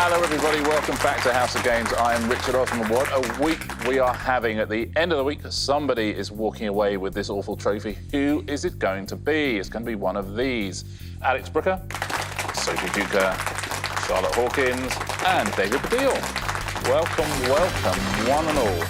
Hello, everybody. Welcome back to House of Games. I am Richard Osman. What a week we are having. At the end of the week, somebody is walking away with this awful trophy. Who is it going to be? It's going to be one of these. Alex Brooker, Sophie, Charlotte Hawkins, and David Baddiel. Welcome, one and all.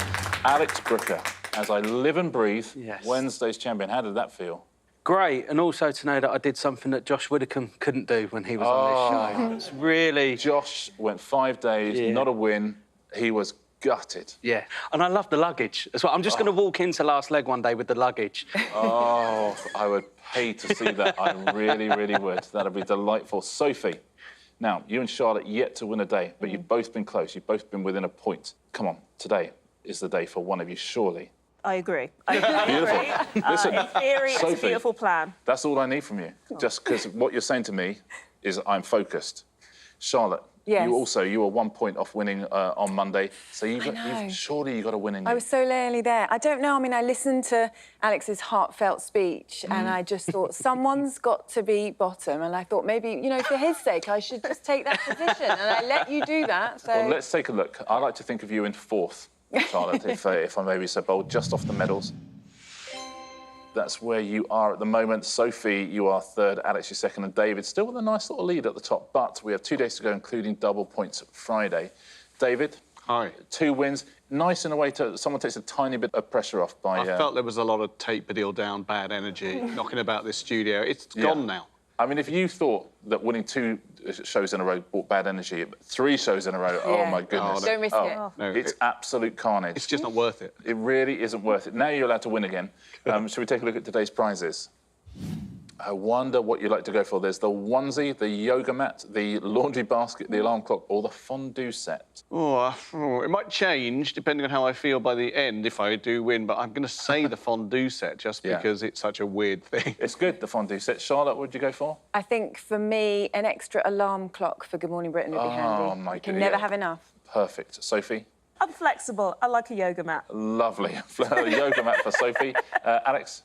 Alex Brooker, as I live and breathe, Wednesday's champion. How did that feel? Great, and also to know that I did something that Josh Widdicombe couldn't do when he was on this show. It's really... Josh went 5 days, not a win. He was gutted. Yeah, and I love the luggage as well. I'm just going to walk into last leg one day with the luggage. Oh, I would pay to see that. I really, really would. That'd be delightful. Sophie, now, you and Charlotte yet to win a day, but you've both been close. You've both been within a point. Come on, today is the day for one of you, surely. I agree. Beautiful. Listen, in theory, Sophie, it's a beautiful plan. That's all I need from you. Just because what you're saying to me is I'm focused. Charlotte, you were 1 point off winning on Monday, so surely you got a win in you. I was so nearly there. I don't know. I mean, I listened to Alex's heartfelt speech, and I just thought someone's got to be bottom, and I thought maybe, you know, for his sake, I should just take that position, and I let you do that. So well, let's take a look. I like to think of you in fourth, Charlotte, if I may be so bold, just off the medals. That's where you are at the moment. Sophie, you are third, Alex, you're second, and David still with a nice little lead at the top, but we have 2 days to go, including double points Friday. David? Hi. 2 wins. Nice in a way to... Someone takes a tiny bit of pressure off by... I felt there was a lot of take Baddiel down, bad energy, knocking about this studio. It's gone now. I mean, if you thought that winning 2 shows in a row brought bad energy, 3 shows in a row, oh, my goodness. Don't risk it. No, it's absolute carnage. It's just not worth it. It really isn't worth it. Now you're allowed to win again. Shall we take a look at today's prizes? I wonder what you'd like to go for. There's the onesie, the yoga mat, the laundry basket, the alarm clock, or the fondue set. Oh, it might change depending on how I feel by the end if I do win, but I'm going to say the fondue set just because it's such a weird thing. It's good, the fondue set. Charlotte, what would you go for? I think, for me, an extra alarm clock for Good Morning Britain would be handy. Oh, my You can never have enough. Perfect. Sophie? I'm flexible. I like a yoga mat. Lovely. A yoga mat for Sophie. Alex?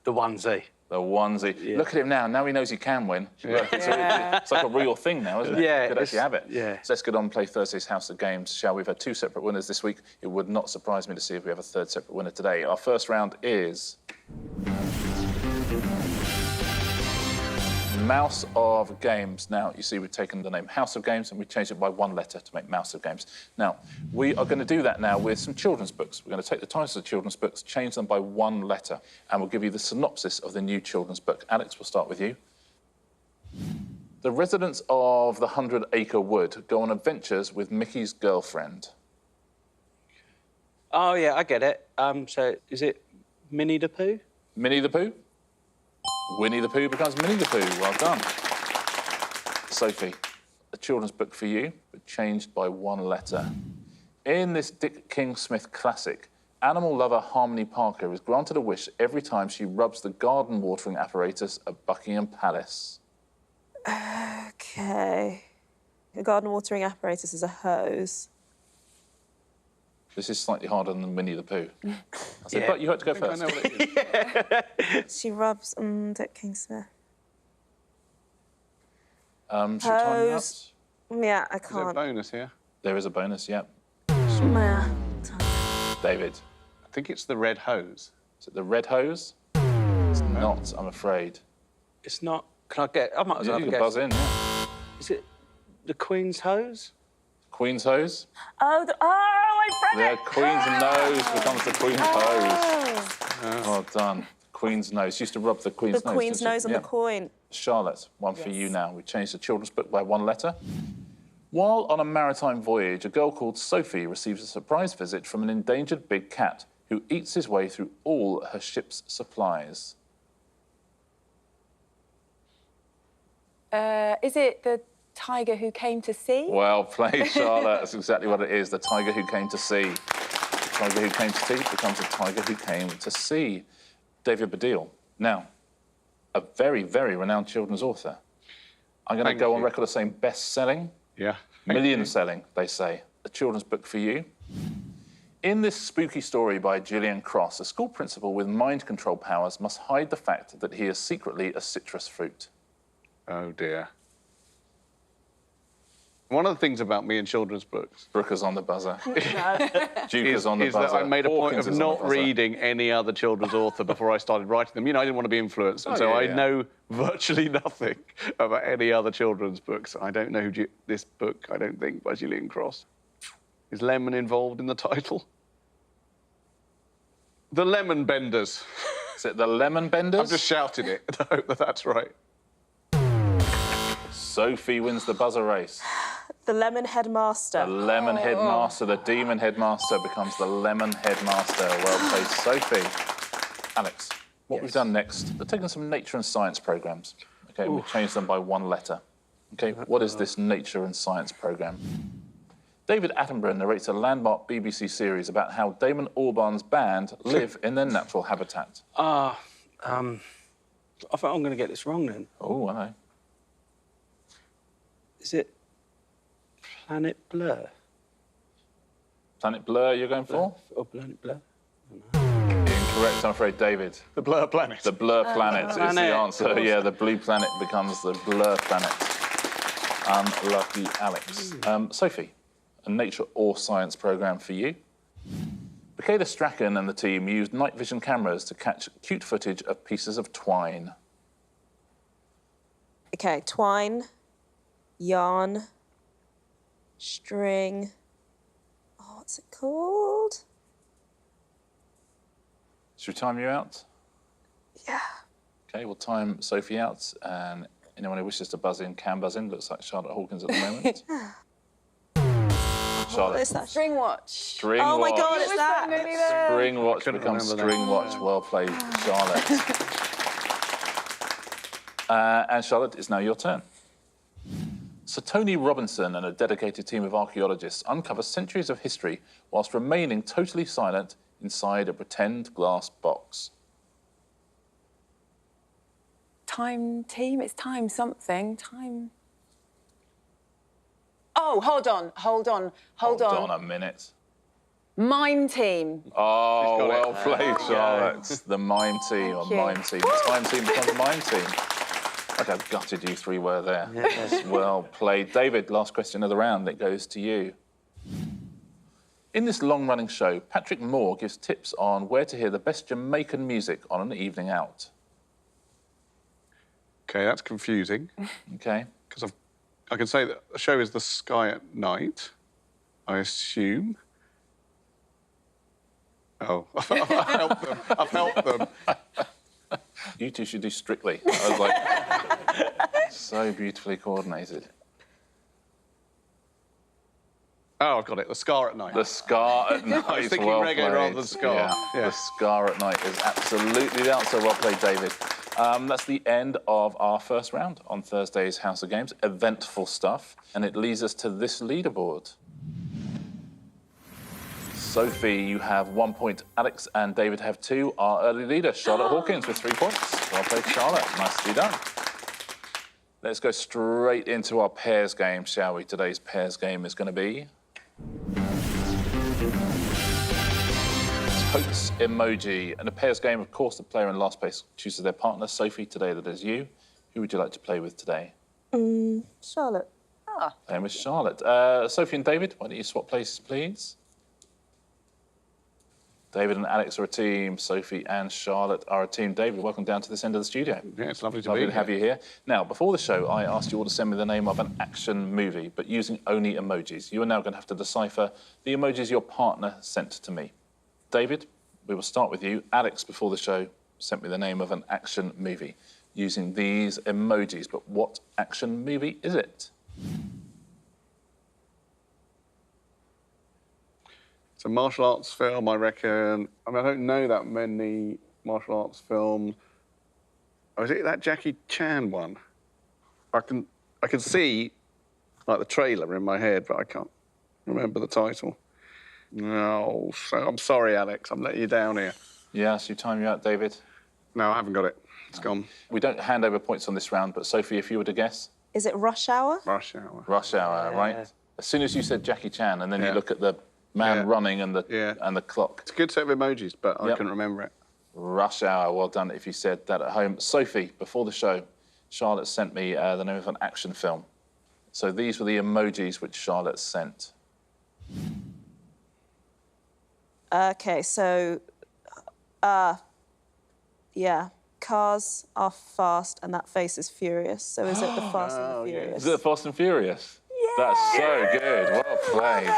The onesie. The onesie. Yeah. Look at him now. Now he knows he can win. It's like a real thing now, isn't it? Yeah. You could actually have it. Yeah. So let's get on and play Thursday's House of Games, shall we? We've had 2 separate winners this week. It would not surprise me to see if we have a 3rd separate winner today. Our first round is... Mouse of Games. Now, you see, we've taken the name House of Games and we changed it by 1 letter to make Mouse of Games. Now, we are going to do that now with some children's books. We're going to take the titles of children's books, change them by 1 letter, and we'll give you the synopsis of the new children's book. Alex, we'll start with you. The residents of the 100-acre wood go on adventures with Mickey's girlfriend. Oh, yeah, I get it. So, is it Minnie the Pooh? Minnie the Pooh? Winnie the Pooh becomes Minnie the Pooh. Well done. Sophie, a children's book for you, but changed by 1 letter. In this Dick King-Smith classic, animal lover Harmony Parker is granted a wish every time she rubs the garden watering apparatus at Buckingham Palace. OK. A garden watering apparatus is a hose. This is slightly harder than Winnie the Pooh. I said, but you had to go first. I know what it is. She rubs Dick King-Smith. Hose. Yeah, I Is there a can't. bonus here? There is a bonus, yep. Yeah. David. I think it's the red hose. Is it the red hose? It's not, I'm afraid. It's not... Can I get... I might as well You have a can guess. buzz in, yeah. Is it the Queen's hose? Queen's hose? Oh, I read The Queen's nose becomes the Queen's hose. Well done. Queen's nose. Used to rub the Queen's nose. The Queen's didn't nose you? on the coin. Charlotte, one for you now. We changed the children's book by 1 letter. While on a maritime voyage, a girl called Sophie receives a surprise visit from an endangered big cat who eats his way through all her ship's supplies. Is it the tiger who came to sea? Well played, Charlotte. That's exactly what it is. The tiger who came to sea. The tiger who came to sea becomes a tiger who came to sea. David Baddiel. Now, a very, very renowned children's author. I'm going to go on record as saying best-selling. Yeah. Million-selling, they say. A children's book for you. In this spooky story by Gillian Cross, a school principal with mind control powers must hide the fact that he is secretly a citrus fruit. Oh, dear. One of the things about me in children's books... Brooker's on the buzzer. Duke is on the is buzzer. that I made a point Hawkins of is on the not buzzer. reading any other children's author before I started writing them. You know, I didn't want to be influenced, and so I know virtually nothing about any other children's books. I don't know this book, I don't think, by Gillian Cross. Is lemon involved in the title? The Lemon Benders. Is it the Lemon Benders? I've just shouted it. I hope that that's right. Sophie wins the buzzer race. The Lemon Headmaster. The Lemon Headmaster, the Demon Headmaster becomes the Lemon Headmaster. Well played, Sophie. Alex, what we've done next, we've taken some nature and science programmes. OK, and we've changed them by one letter. OK, what is this nature and science programme? David Attenborough narrates a landmark BBC series about how Damon Albarn's band live in their natural habitat. I think I'm going to get this wrong then. Oh, I know. Is it Planet Blur? Planet Blur you're going for? Or Planet Blur? Incorrect, I'm afraid, David. The Blur Planet. The Blur Planet is the Planet, answer. Yeah, the blue planet becomes the Blur Planet. Unlucky Alex. Sophie, a nature or science programme for you. Michaela Strachan and the team used night vision cameras to catch cute footage of pieces of twine. OK, twine, yarn, string. Oh, what's it called? Should we time you out? Yeah. OK, we'll time Sophie out, and anyone who wishes to buzz in can buzz in. Looks like Charlotte Hawkins at the moment. Charlotte. What is that? String watch. String Oh, my watch. God, it's that. String watch becomes string watch. Well played, Charlotte. And Charlotte, it's now your turn. Sir Tony Robinson and a dedicated team of archaeologists uncover centuries of history whilst remaining totally silent inside a pretend glass box. Time team? It's time something. Time... Oh, hold on. Hold on a minute. Mime team. Oh, well played, Oh, Charlotte. The mime team or mime team. The time team becomes mime team. I'd have gutted you three were there. Yes. Well played. David, last question of the round. It goes to you. In this long-running show, Patrick Moore gives tips on where to hear the best Jamaican music on an evening out. OK, that's confusing. OK. Because I can say that the show is The Sky at Night, I assume. Oh, I've helped them. You two should do Strictly. I was like, so beautifully coordinated. Oh, I've got it. The Scar at Night. The Scar at Night. I was thinking well reggae played. rather than Scar. Yeah. The Scar at Night is absolutely the answer. Well played, David. That's the end of our first round on Thursday's House of Games. Eventful stuff. And it leads us to this leaderboard. Sophie, you have 1 point. Alex and David have 2. Our early leader, Charlotte Hawkins, with 3 points. Well played, Charlotte. Nicely done. Let's go straight into our pairs game, shall we? Today's pairs game is going to be... Totes emoji. And a pairs game, of course, the player in last place chooses their partner. Sophie, today that is you. Who would you like to play with today? Charlotte. Playing with Charlotte. Sophie and David, why don't you swap places, please? David and Alex are a team. Sophie and Charlotte are a team. David, welcome down to this end of the studio. Yeah, it's lovely to Lovely be to have you here. Now, before the show, I asked you all to send me the name of an action movie, but using only emojis. You are now going to have to decipher the emojis your partner sent to me. David, we will start with you. Alex, before the show, sent me the name of an action movie using these emojis. But what action movie is it? It's a martial arts film, I reckon. I mean, I don't know that many martial arts films. Oh, is it that Jackie Chan one? I can see, like, the trailer in my head, but I can't remember the title. No, I'm sorry, Alex. I'm letting you down here. Yes, you time you out, David. No, I haven't got it. It's gone. We don't hand over points on this round, but Sophie, if you were to guess? Is it Rush Hour? Rush Hour. Rush Hour, right? As soon as you said Jackie Chan, and then you look at the man running and the clock. It's a good set of emojis, but I couldn't remember it. Rush Hour, well done if you said that at home. Sophie, before the show, Charlotte sent me the name of an action film. So these were the emojis which Charlotte sent. Okay, so, yeah, cars are fast and that face is furious. So is it the Fast and the Furious? Is it the Fast and Furious? Yeah! That's so good. Well played.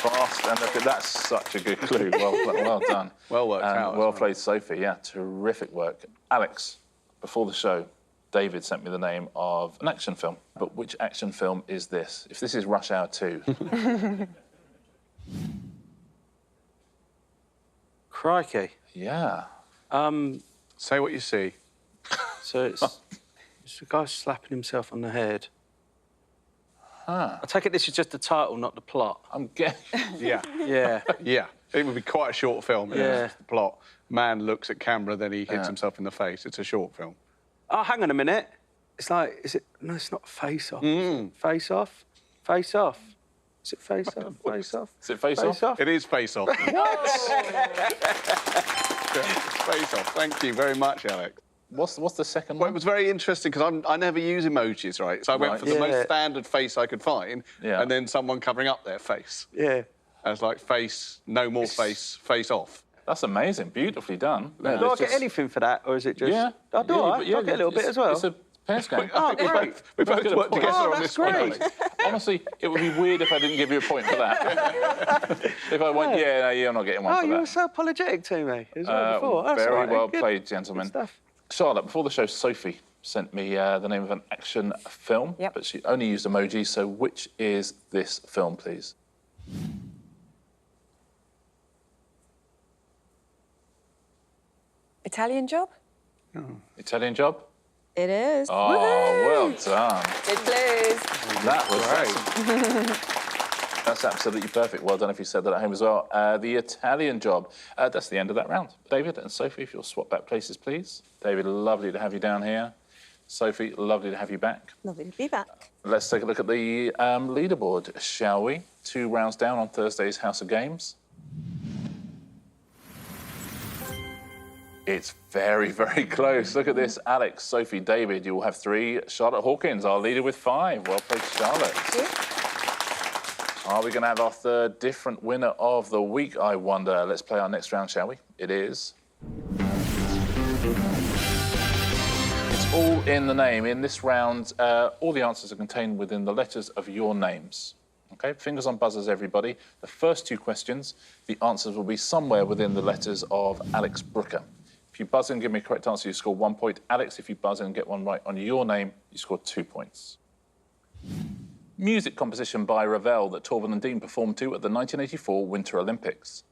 Fast and that's such a good clue. Well done. Well worked out. Well played, Sophie. Yeah, terrific work. Alex, before the show, David sent me the name of an action film. But which action film is this? If this is Rush Hour 2. Crikey. Yeah. Say what you see. So it's a guy slapping himself on the head. Huh. I take it this is just the title, not the plot. I'm getting... Yeah. Yeah. Yeah. It would be quite a short film. Yeah. It's the plot. Man looks at camera, then he hits himself in the face. It's a short film. Oh, hang on a minute. It's like, is it... No, it's not Face Off. Face Off? Face Off? Is it Face Off? Face Off? Is it Face Off? It is Face Off. What? Face Off. Thank you very much, Alex. What's the second Well, one? it was very interesting because I never use emojis, right? So I went for the most standard face I could find, and then someone covering up their face. Yeah. As like face, no more face, face off. That's amazing. Beautifully done. Do I get anything for that, or is it just... Yeah. I do. I get a little bit as well. It's a pairs game. Oh, great. We both worked together on this one. great. Honestly, it would be weird if I didn't give you a point for that. If I went, no, you're not getting one for you were that. so apologetic to me as well before. That's Very all right, well good. played, gentlemen. Good stuff. Charlotte, before the show, Sophie sent me the name of an action film, but she only used emojis, so which is this film, please? Italian Job? Italian Job? It is. Oh, well done. Good clues. That was great. That's absolutely perfect. Well done if you said that at home as well. The Italian Job. That's the end of that round. David and Sophie, if you'll swap back places, please. David, lovely to have you down here. Sophie, lovely to have you back. Lovely to be back. Let's take a look at the leaderboard, shall we? 2 rounds down on Thursday's House of Games. It's very, very close. Look at this. Alex, Sophie, David, you will have 3. Charlotte Hawkins, our leader with 5. Well played, Charlotte. Are we going to have our 3rd different winner of the week, I wonder? Let's play our next round, shall we? It is... It's all in the name. In this round, all the answers are contained within the letters of your names. OK, fingers on buzzers, everybody. The first 2 questions, the answers will be somewhere within the letters of Alex Brooker. If you buzz in and give me a correct answer, you score 1 point. Alex, if you buzz in and get one right on your name, you score 2 points. Music composition by Ravel that Torvald and Dean performed to at the 1984 Winter Olympics.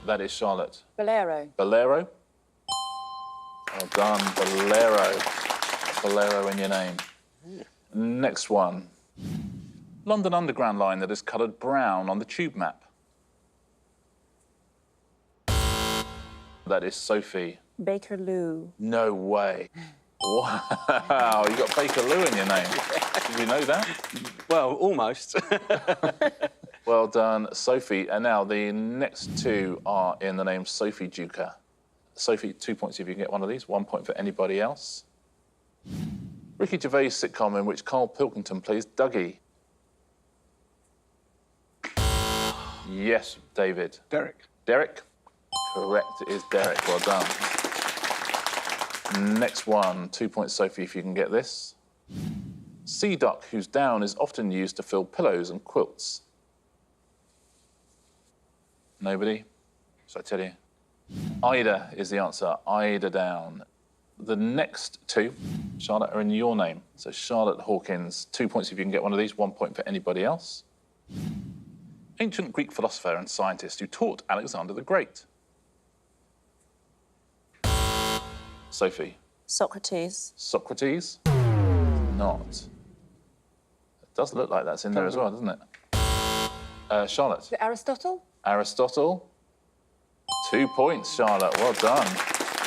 That is Charlotte. Bolero. Bolero. Well done, Bolero. Bolero in your name. Next one. London Underground line that is coloured brown on the tube map. That is Sophie. Bakerloo. No way. Wow, you got Bakerloo in your name. Did you know that? Well, almost. Well done, Sophie. And now the next 2 are in the name Sophie Duker. Sophie, 2 points if you can get one of these. 1 point for anybody else. Ricky Gervais sitcom in which Carl Pilkington plays Dougie. Yes, David. Derek. Derek? Correct, it is Derek. Well done. Next one, 2 points, Sophie, if you can get this. Sea duck, whose down is often used to fill pillows and quilts. Nobody? Shall I tell you? Ida is the answer. Ida down. The next 2, Charlotte, are in your name. So Charlotte Hawkins, 2 points if you can get one of these, 1 point for anybody else. Ancient Greek philosopher and scientist who taught Alexander the Great. Sophie. Socrates. Socrates? Not. It does look like that's in there as well, doesn't it? Charlotte. Aristotle? Aristotle. 2 points, Charlotte. Well done.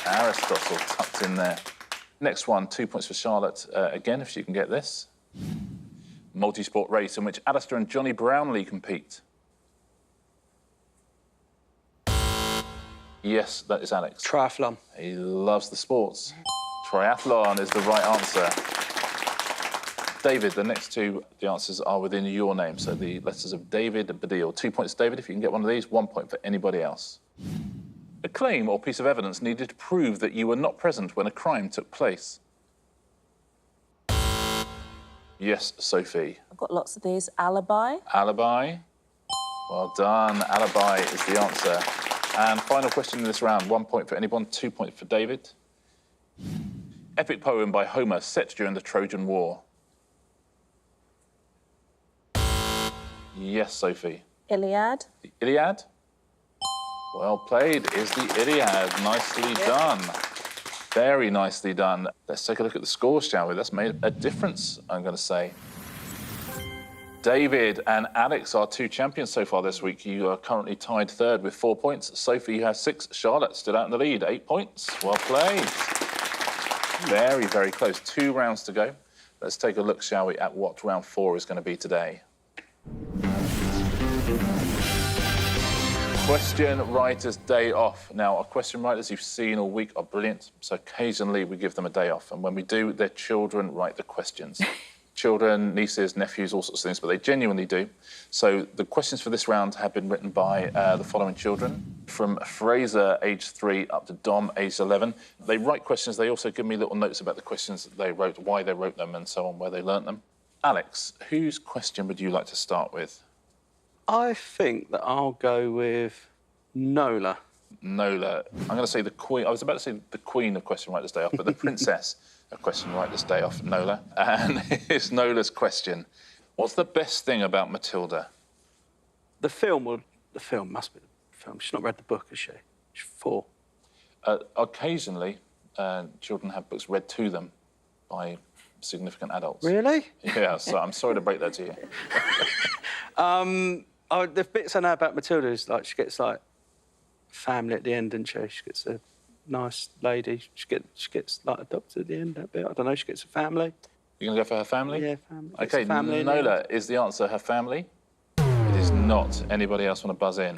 Aristotle tucked in there. Next one, 2 points for Charlotte again, if she can get this. Multi-sport race in which Alistair and Johnny Brownlee compete. Yes, that is Alex. Triathlon. He loves the sports. Triathlon is the right answer. David, the next two, the answers are within your name. So the letters of David Baddiel. 2 points, David, if you can get one of these. 1 point for anybody else. A claim or piece of evidence needed to prove that you were not present when a crime took place. Yes, Sophie. I've got lots of these. Alibi. Alibi. Well done. Alibi is the answer. And final question in this round. 1 point for anyone, 2 points for David. Epic poem by Homer set during the Trojan War. Yes, Sophie. Iliad. The Iliad. Well played is the Iliad. Nicely done. Very nicely done. Let's take a look at the scores, shall we? That's made a difference, I'm going to say. David and Alex are two champions so far this week. You are currently tied third with 4 points. Sophie, you have 6. Charlotte still out in the lead, 8 points. Well played. Very, very close. 2 rounds to go. Let's take a look, shall we, at what round 4 is going to be today. Question Writer's Day Off. Now, our question writers you've seen all week are brilliant, so occasionally we give them a day off. And when we do, their children write the questions. Children, nieces, nephews, all sorts of things, but they genuinely do. So the questions for this round have been written by the following children, from Fraser, age 3, up to Dom, age 11. They write questions. They also give me little notes about the questions that they wrote, why they wrote them, and so on, where they learnt them. Alex, whose question would you like to start with? I think that I'll go with Nola. Nola. I'm going to say the queen. I was about to say the queen of Question Writer's Day Off, but the princess of Question Writer's Day Off, Nola. And here's Nola's question. What's the best thing about Matilda? The film must be the film. She's not read the book, has she? She's 4. Occasionally, children have books read to them by significant adults. Really? Yeah, so I'm sorry to break that to you. The bits I know about Matilda is like she gets like family at the end, doesn't she? She gets a nice lady. She gets like adopted at the end. That bit. I don't know. She gets a family. You're going to go for her family? Yeah, family. OK, family Nola is the answer, her family. It is not. Anybody else want to buzz in?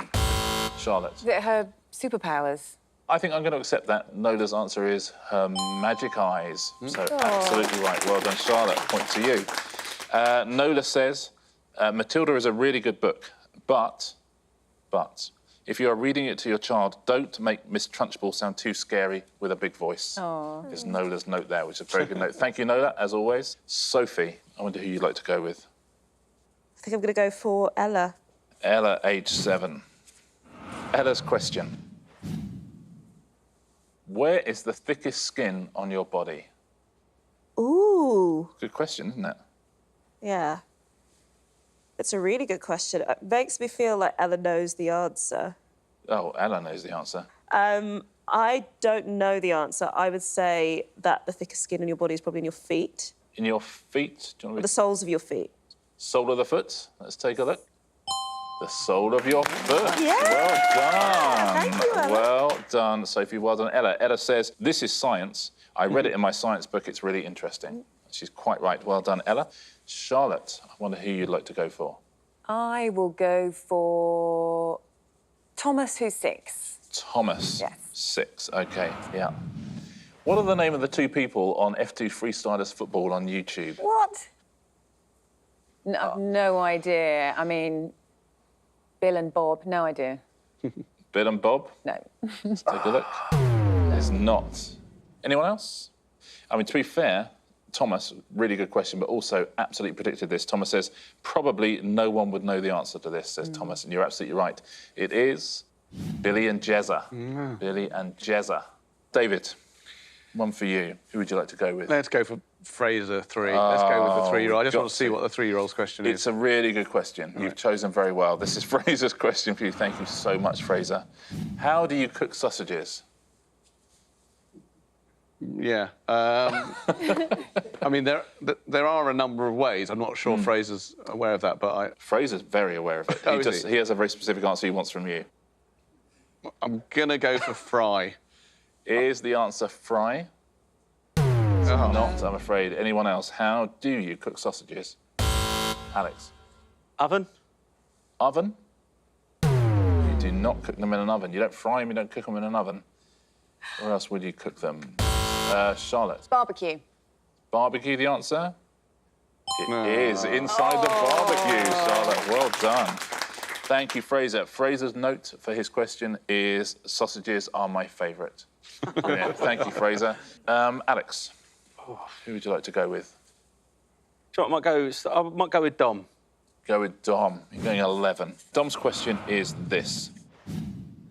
Charlotte? Is it her superpowers? I think I'm going to accept that. Nola's answer is her magic eyes. So absolutely right. Well done, Charlotte. Point to you. Nola says, Matilda is a really good book, but if you are reading it to your child, don't make Miss Trunchbull sound too scary with a big voice. There's Nola's note there, which is a very good note. Thank you, Nola, as always. Sophie, I wonder who you'd like to go with. I think I'm going to go for Ella. Ella, age 7. Ella's question. Where is the thickest skin on your body? Ooh. Good question, isn't it? Yeah. It's a really good question. It makes me feel like Ella knows the answer. Oh, Ella knows the answer. I don't know the answer. I would say that the thickest skin on your body is probably in your feet. In your feet? Do you want to The soles of your feet. Sole of the foot? Let's take a look. The sole of your foot. Yeah. Well done. Thank you, Ella. Well done, Sophie. Well done, Ella. Ella says, this is science. I read it in my science book. It's really interesting. She's quite right. Well done, Ella. Charlotte, I wonder who you'd like to go for. I will go for Thomas, who's 6. Thomas. Yes. 6. OK, yeah. What are the name of the 2 people on F2 Freestylers Football on YouTube? What? No, I've no idea. I mean, Bill and Bob, no idea. Bill and Bob? No. Let's take a look. It's not. Anyone else? I mean, to be fair, Thomas, really good question, but also absolutely predicted this. Thomas says, probably no one would know the answer to this, says Thomas, and you're absolutely right. It is Billy and Jezza. Billy and Jezza. David, one for you. Who would you like to go with? Let's go for Fraser 3. Let's go with the 3-year-old. I just got want to see to. what the 3-year-old's question is. It's a really good question. You've chosen very well. This is Fraser's question for you. Thank you so much, Fraser. How do you cook sausages? Yeah. I mean, there are a number of ways. I'm not sure Fraser's aware of that, but Fraser's very aware of it. Oh, is he? He has a very specific answer he wants from you. I'm going to go for fry. Is the answer fry? Not, I'm afraid. Anyone else? How do you cook sausages? Alex? Oven? Oven? You do not cook them in an oven. You don't fry them, you don't cook them in an oven. Where else would you cook them? Charlotte. Barbecue. Barbecue, the answer? It is inside the barbecue, Charlotte. Well done. Thank you, Fraser. Fraser's note for his question is, sausages are my favourite. Yeah, thank you, Fraser. Alex, who would you like to go with? Do you know what I might go with Dom. Go with Dom. You're going 11. Dom's question is this.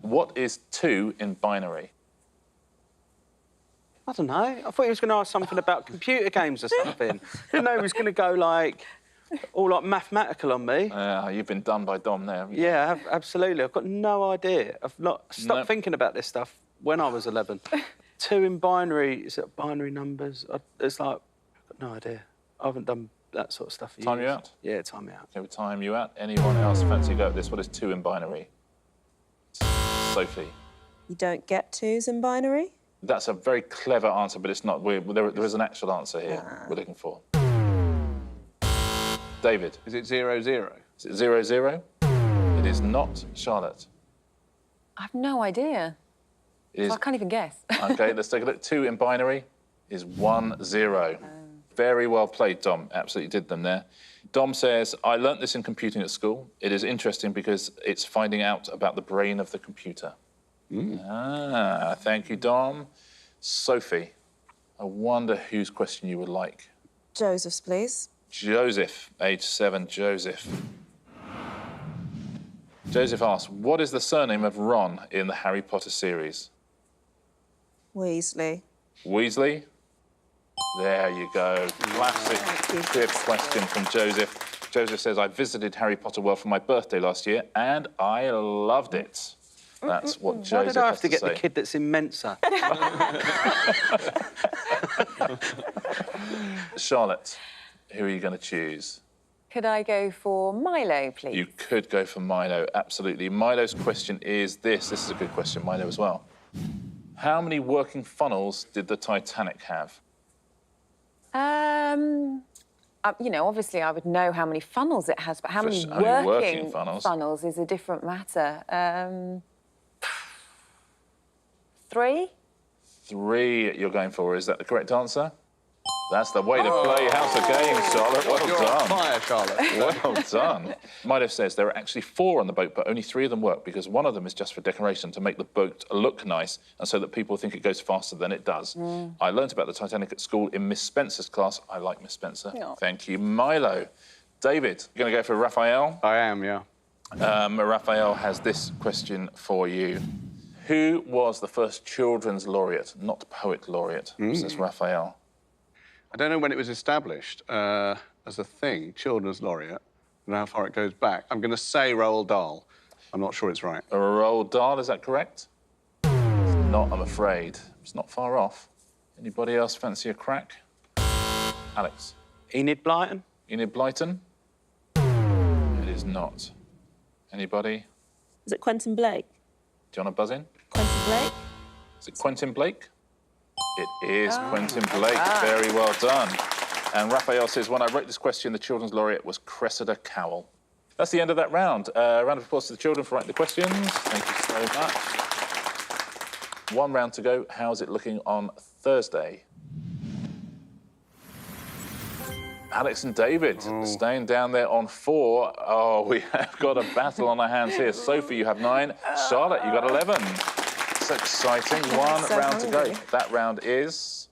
What is 2 in binary? I don't know. I thought he was going to ask something about computer games or something. Didn't know he was going to go, like, all, like, mathematical on me. You've been done by Dom there. Yeah, absolutely. I've got no idea. I've not stopped thinking about this stuff when I was 11. 2 in binary, is it binary numbers? It's like, I've got no idea. I haven't done that sort of stuff for years. Time you out? Yeah, time me out. Okay, we'll time you out. Anyone else fancy a go at this? What is 2 in binary? Sophie. You don't get 2s in binary? That's a very clever answer, but it's not. There is an actual answer here we're looking for. David. Is it 0, 0? Is it 0, 0? It is not. Charlotte. I have no idea. It is. So I can't even guess. OK, let's take a look. 2 in binary is 1, 0. Very well played, Dom. Absolutely did them there. Dom says, I learnt this in computing at school. It is interesting because it's finding out about the brain of the computer. Thank you, Dom. Sophie, I wonder whose question you would like. Joseph's, please. Joseph, age 7, Joseph. Joseph asks, what is the surname of Ron in the Harry Potter series? Weasley. Weasley? There you go. Classic good question from Joseph. Joseph says, I visited Harry Potter World for my birthday last year and I loved it. That's what Joseph has to say. Why did I have to get the kid that's in Mensa? Charlotte, who are you going to choose? Could I go for Milo, please? You could go for Milo, absolutely. Milo's question is this. This is a good question, Milo, as well. How many working funnels did the Titanic have? You know, obviously I would know how many funnels it has, but how many working funnels is a different matter. 3? 3 you're going for. Is that the correct answer? That's the way to play House of Games, Charlotte. Well You're done. on fire, Charlotte. Well done. Milo says there are actually 4 on the boat, but only 3 of them work because one of them is just for decoration to make the boat look nice and so that people think it goes faster than it does. I learnt about the Titanic at school in Miss Spencer's class. I like Miss Spencer. Yeah. Thank you, Milo. David, you're going to go for Raphael? I am, yeah. Raphael has this question for you. Who was the first children's laureate, not poet laureate, says Raphael? I don't know when it was established as a thing, children's laureate. I don't know how far it goes back. I'm going to say Roald Dahl. I'm not sure it's right. Roald Dahl, is that correct? It's not, I'm afraid. It's not far off. Anybody else fancy a crack? Alex. Enid Blyton? Enid Blyton? It is not. Anybody? Is it Quentin Blake? Do you want to buzz in? Quentin Blake? Is it Quentin Blake? It is Quentin Blake. Very well done. And Raphael says, when I wrote this question, the children's laureate was Cressida Cowell. That's the end of that round. Round of applause to the children for writing the questions. Thank you so much. 1 round to go. How's it looking on Thursday? Alex and David staying down there on 4. Oh, we have got a battle on our hands here. Sophie, you have 9. Charlotte, you got 11. It's exciting. 1 so round to go. hungry. That round is...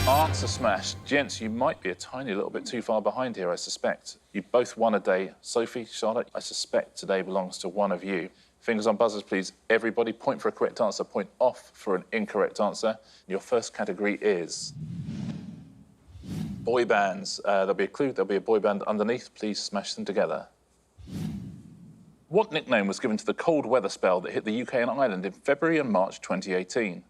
Answer smash. Gents, you might be a tiny little bit too far behind here, I suspect. You both won a day. Sophie, Charlotte, I suspect today belongs to one of you. Fingers on buzzers, please. Everybody, point for a correct answer, point off for an incorrect answer. Your first category is boy bands. There'll be a clue, there'll be a boy band underneath. Please smash them together. What nickname was given to the cold weather spell that hit the UK and Ireland in February and March 2018?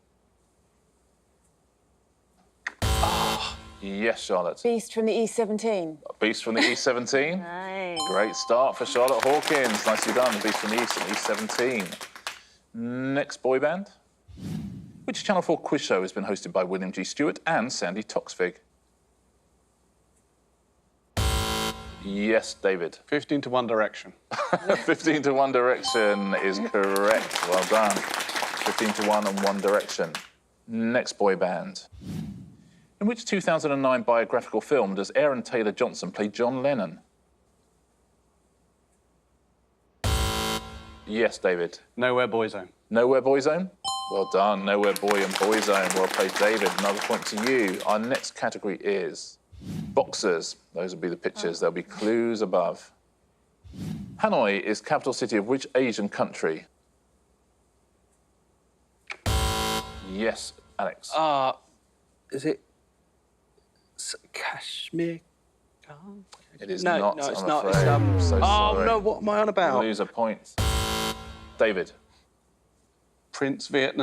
Yes, Charlotte. Beast from the E17. Beast from the E17. Nice. Great start for Charlotte Hawkins. Nicely done. Beast from the East and E17. Next boy band. Which Channel 4 quiz show has been hosted by William G. Stewart and Sandy Toksvig? Yes, David. 15 to One Direction. 15 to One Direction is correct. Well done. 15-1 on One Direction. Next boy band. In which 2009 biographical film does Aaron Taylor Johnson play John Lennon? Yes, David. Nowhere Boyzone. Nowhere Boyzone? Well done. Nowhere Boy and Boyzone. Well played, David. Another point to you. Our next category is boxers. Those will be the pictures. There'll be clues above. Hanoi is capital city of which Asian country? Yes, Alex. Is it Kashmir? It is No, not, no, it's I'm not. afraid. It's, I'm so sorry. no, what am I on about? You lose a point. David. Prince Vietnam. No.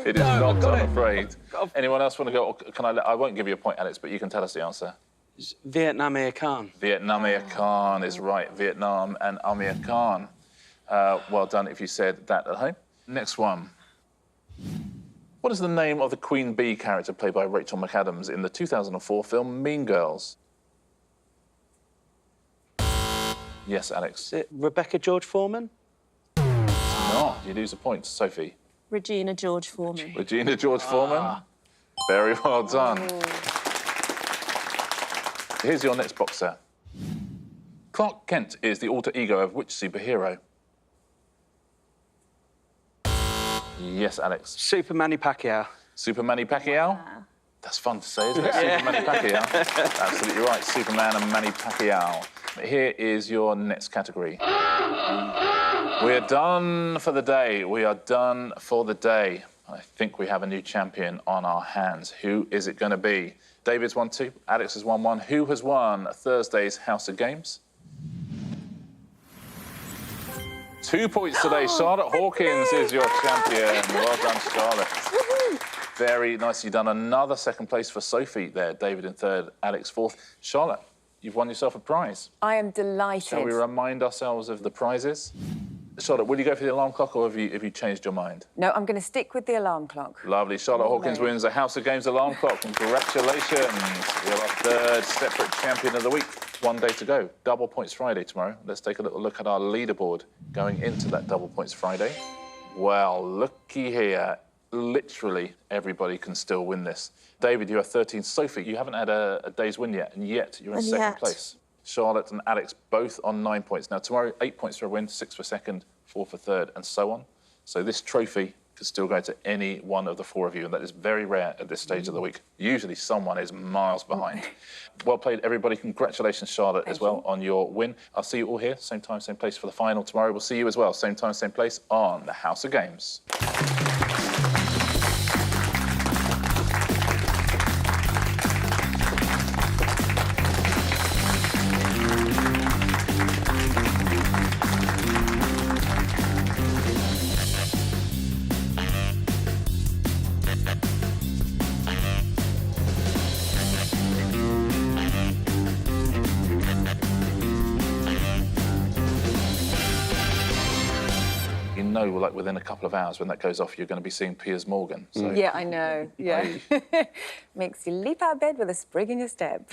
It is not, I'm afraid. Anyone else want to go? Can I won't give you a point, Alex, but you can tell us the answer. It's Vietnam Air Khan. Vietnam Air Khan is right. Vietnam and Amir Khan. Well done if you said that at home. Next one. What is the name of the Queen Bee character played by Rachel McAdams in the 2004 film Mean Girls? Yes, Alex. Is it Rebecca George Foreman? No, you lose a point. Sophie. Regina George Foreman. Regina George Foreman. Very well done. Here's your next boxer. Clark Kent is the alter ego of which superhero? Yes, Alex. Super Manny Pacquiao. Superman Pacquiao? That's fun to say, isn't it? Yeah. Superman Pacquiao. Absolutely right. Superman and Manny Pacquiao. Here is your next category. We're done for the day. We are done for the day. I think we have a new champion on our hands. Who is it going to be? David's won 2, Alex has won 1. Who has won Thursday's House of Games? 2 points today. Charlotte Hawkins is your champion. Well done, Charlotte. Very nicely done. Another second place for Sophie there. David in third, Alex fourth. Charlotte, you've won yourself a prize. I am delighted. Shall we remind ourselves of the prizes? Charlotte, will you go for the alarm clock or have you changed your mind? No, I'm going to stick with the alarm clock. Lovely. Charlotte Hawkins wins the House of Games alarm clock. Congratulations. You're our third separate champion of the week. 1 day to go. Double Points Friday tomorrow. Let's take a little look at our leaderboard going into that Double Points Friday. Well, looky here. Literally everybody can still win this. David, you are 13. Sophie, you haven't had a day's win yet, and yet you're in second place. Charlotte and Alex both on 9 points. Now, tomorrow, 8 points for a win, 6 for second, 4 for third, and so on. So this trophy could still go to any one of the 4 of you, and that is very rare at this stage of the week. Usually someone is miles behind. Well played, everybody. Congratulations, Charlotte, as well, on your win. I'll see you all here, same time, same place for the final tomorrow. We'll see you as well, same time, same place on the House of Games. Like within a couple of hours when that goes off, you're going to be seeing Piers Morgan. So. Yeah, I know. Yeah. Makes you leap out of bed with a sprig in your step.